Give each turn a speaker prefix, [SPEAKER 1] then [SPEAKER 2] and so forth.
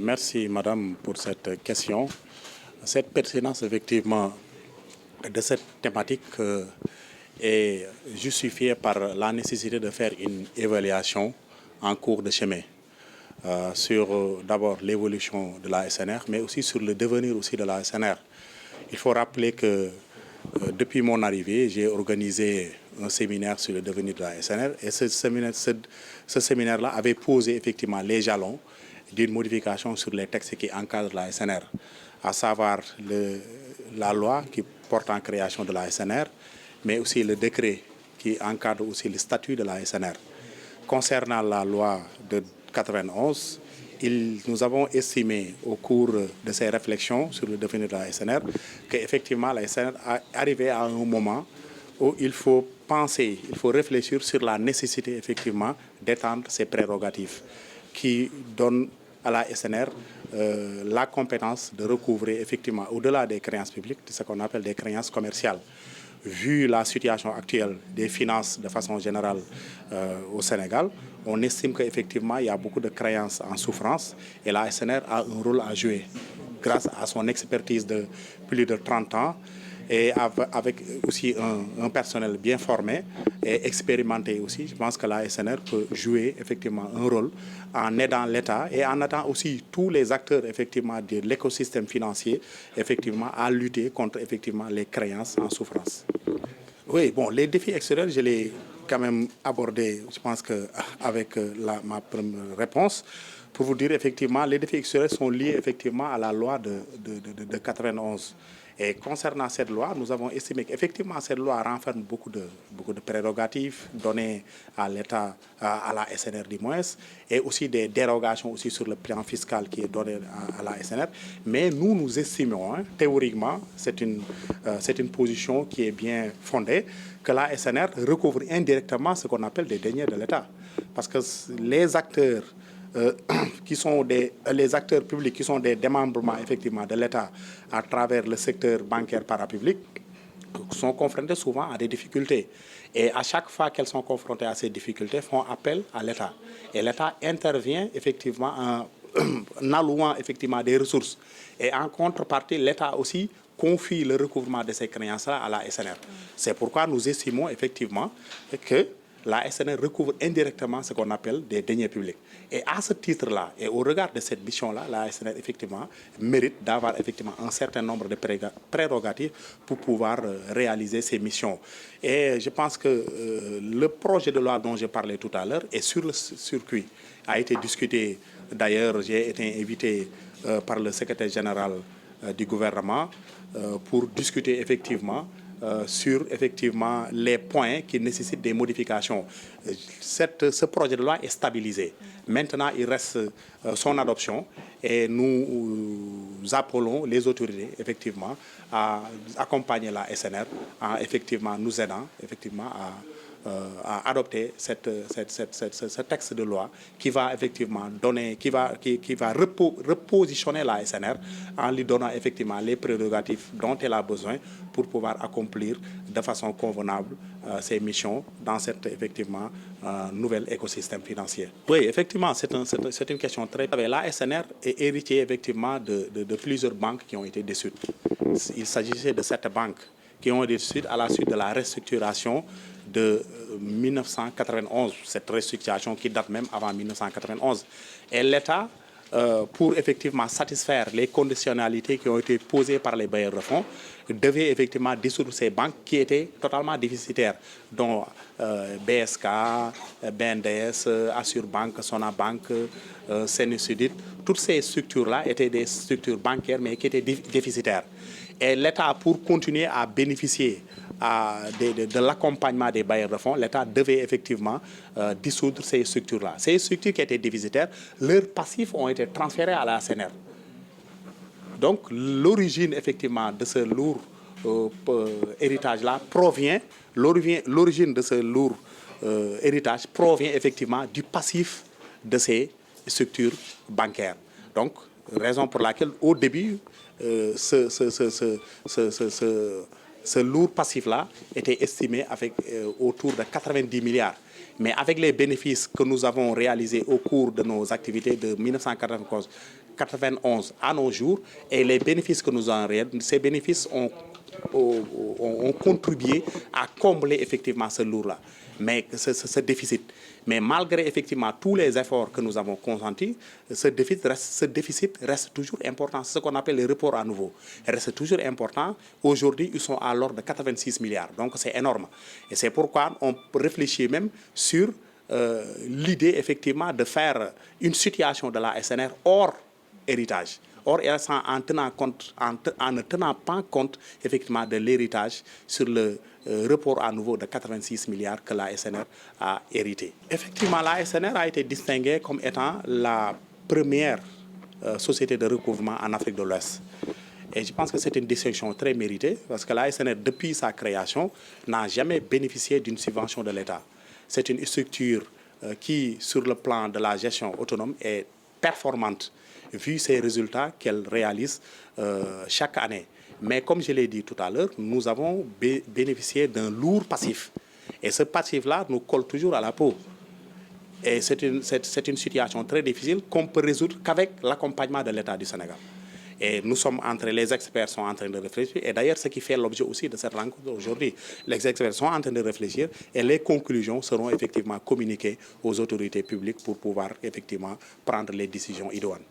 [SPEAKER 1] Merci Madame pour cette question. Cette pertinence effectivement de cette thématique est justifiée par la nécessité de faire une évaluation en cours de chemin sur d'abord l'évolution de la SNR, mais aussi sur le devenir aussi de la SNR. Il faut rappeler que depuis mon arrivée, j'ai organisé un séminaire sur le devenir de la SNR et ce séminaire-là avait posé effectivement les jalons d'une modification sur les textes qui encadrent la SNR, à savoir la loi qui porte en création de la SNR, mais aussi le décret qui encadre aussi le statut de la SNR. Concernant la loi de 91, nous avons estimé au cours de ces réflexions sur le devenir de la SNR qu'effectivement la SNR arrivait à un moment où il faut penser, il faut réfléchir sur la nécessité effectivement d'étendre ces prérogatives qui donnent à la SNR la compétence de recouvrer effectivement au-delà des créances publiques, ce qu'on appelle des créances commerciales. Vu la situation actuelle des finances de façon générale au Sénégal, on estime qu'effectivement il y a beaucoup de créances en souffrance et la SNR a un rôle à jouer grâce à son expertise de plus de 30 ans et avec aussi un personnel bien formé et expérimenté aussi. Je pense que la SNR peut jouer effectivement un rôle en aidant l'État et en aidant aussi tous les acteurs effectivement de l'écosystème financier effectivement à lutter contre effectivement les créances en souffrance. Oui, bon, les défis extérieurs, je l'ai quand même abordé, je pense qu'avec ma première réponse, pour vous dire effectivement, les défis extérieurs sont liés effectivement à la loi de 91. Et concernant cette loi, nous avons estimé qu'effectivement cette loi renferme beaucoup de prérogatives données à l'État, à la SNR du moins, et aussi des dérogations aussi sur le plan fiscal qui est donné à la SNR. Mais nous estimons, théoriquement, c'est une position qui est bien fondée, que la SNR recouvre indirectement ce qu'on appelle des deniers de l'État. Parce que les acteurs qui sont les acteurs publics qui sont des démembrements effectivement de l'État à travers le secteur bancaire parapublic sont confrontés souvent à des difficultés. Et à chaque fois qu'elles sont confrontées à ces difficultés, font appel à l'État. Et l'État intervient effectivement en allouant effectivement des ressources. Et en contrepartie, l'État aussi confie le recouvrement de ces créances-là à la SNR. C'est pourquoi nous estimons effectivement que la SNR recouvre indirectement ce qu'on appelle des deniers publics. Et à ce titre-là, et au regard de cette mission-là, la SNR effectivement mérite d'avoir effectivement un certain nombre de prérogatives pour pouvoir réaliser ses missions. Et je pense que le projet de loi dont j'ai parlé tout à l'heure est sur le circuit, a été discuté. D'ailleurs, j'ai été invité par le secrétaire général du gouvernement pour discuter effectivement sur effectivement les points qui nécessitent des modifications. Ce projet de loi est stabilisé. Maintenant, il reste son adoption et nous appelons les autorités effectivement à accompagner la SNR en effectivement nous aidant effectivement à adopter ce texte de loi qui va effectivement repositionner la SNR en lui donnant effectivement les prérogatives dont elle a besoin pour pouvoir accomplir de façon convenable ses missions dans cet effectivement nouvel écosystème financier. Oui, effectivement, c'est une question très... La SNR est héritier effectivement de plusieurs banques qui ont été dissoutes. Il s'agissait de 7 banques qui ont été dissoutes à la suite de la restructuration de 1991, cette restructuration qui date même avant 1991. Et l'État, pour effectivement satisfaire les conditionnalités qui ont été posées par les bailleurs de fonds, devait effectivement dissoudre ces banques qui étaient totalement déficitaires, dont BSK, BNDES, Assurbank, Sonabank, Sénésudit. Toutes ces structures-là étaient des structures bancaires mais qui étaient déficitaires. Et l'État, pour continuer à bénéficier de l'accompagnement des bailleurs de fonds, l'État devait effectivement dissoudre ces structures-là. Ces structures qui étaient déficitaires, leurs passifs ont été transférés à la SNR. Donc l'origine effectivement de ce lourd héritage-là provient, l'origine de ce lourd héritage provient effectivement du passif de ces structures bancaires. Donc, raison pour laquelle au début, ce lourd passif-là était estimé avec autour de 90 milliards. Mais avec les bénéfices que nous avons réalisés au cours de nos activités de 1994 91 à nos jours et les bénéfices que nous en réalisons, ces bénéfices ont contribué à combler effectivement ce lourd-là, mais ce déficit. Mais malgré effectivement tous les efforts que nous avons consentis, ce déficit reste toujours important. C'est ce qu'on appelle les reports à nouveau. Il reste toujours important. Aujourd'hui, ils sont à l'ordre de 86 milliards. Donc c'est énorme. Et c'est pourquoi on réfléchit même sur l'idée effectivement de faire une situation de la SNR hors héritage. Or, en ne tenant pas compte effectivement de l'héritage sur le report à nouveau de 86 milliards que la SNR a hérité. Effectivement, la SNR a été distinguée comme étant la première société de recouvrement en Afrique de l'Ouest. Et je pense que c'est une distinction très méritée parce que la SNR, depuis sa création, n'a jamais bénéficié d'une subvention de l'État. C'est une structure qui, sur le plan de la gestion autonome, est performante, vu ces résultats qu'elle réalise chaque année. Mais comme je l'ai dit tout à l'heure, nous avons bénéficié d'un lourd passif. Et ce passif-là nous colle toujours à la peau. Et c'est une situation très difficile qu'on peut résoudre qu'avec l'accompagnement de l'État du Sénégal. Et les experts sont en train de réfléchir. Et d'ailleurs, ce qui fait l'objet aussi de cette rencontre aujourd'hui, les experts sont en train de réfléchir et les conclusions seront effectivement communiquées aux autorités publiques pour pouvoir effectivement prendre les décisions idoines.